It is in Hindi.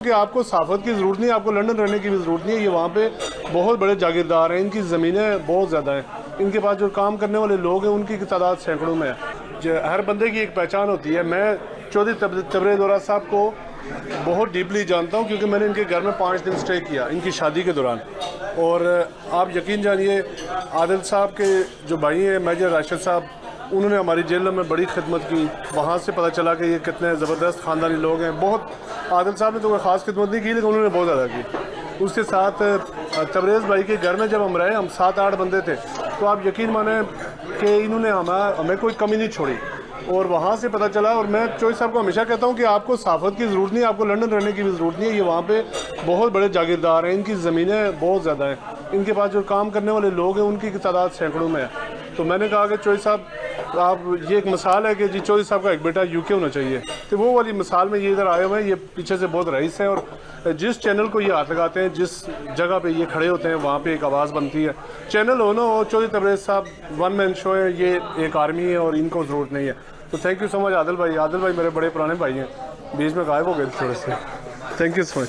कि आपको साफत की ज़रूरत नहीं, आपको लंदन रहने की भी ज़रूरत नहीं है। ये वहाँ पे बहुत बड़े जागीरदार हैं, इनकी ज़मीनें बहुत ज़्यादा हैं, इनके पास जो काम करने वाले लोग हैं उनकी तादाद सैकड़ों में है। हर बंदे की एक पहचान होती है। मैं चौधरी तबरेज़ दौरा साहब को बहुत डीपली जानता हूँ क्योंकि मैंने इनके घर में 5 दिन स्टे किया इनकी शादी के दौरान। और आप यकीन जानिए आदिल साहब के जो भाई हैं मेजर राशिद साहब, उन्होंने हमारी जेलों में बड़ी खिदमत की। वहाँ से पता चला कि ये कितने ज़बरदस्त ख़ानदानी लोग हैं। बहुत आदिल साहब ने तो कोई ख़ास खिदमत नहीं की लेकिन उन्होंने बहुत ज़्यादा की। उसके साथ तबरेज़ भाई के घर में जब हम रहे, हम 7-8 बंदे थे, तो आप यकीन माने कि इन्होंने हमें कोई कमी नहीं छोड़ी। और वहाँ से पता चला, और मैं चौधरी साहब को हमेशा कहता हूँ कि आपको साफत की ज़रूरत नहीं, आपको लंदन रहने की भी ज़रूरत नहीं है। ये वहाँ पे बहुत बड़े जागीरदार हैं, इनकी ज़मीनें बहुत ज़्यादा हैं, इनके पास जो काम करने वाले लोग हैं उनकी तादाद सैकड़ों में है। तो मैंने कहा कि चौधरी साहब, आप ये एक मिसाल है कि जी चौधरी साहब का एक बेटा यूके होना चाहिए। तो वो वाली मिसाल में ये इधर आए हुए हैं, ये पीछे से बहुत रईस हैं, और जिस चैनल को ये हाथ लगाते हैं, जिस जगह पे ये खड़े होते हैं, वहाँ पे एक आवाज़ बनती है। चैनल हो ना हो, चौधरी तबरेज़ साहब वन मैन शो है, ये एक आर्मी है और इनको ज़रूरत नहीं है। तो thank you so much Adil भाई। आदिल भाई मेरे बड़े पुराने भाई हैं, बीच में गायब हो गए थोड़े से। Thank you so much.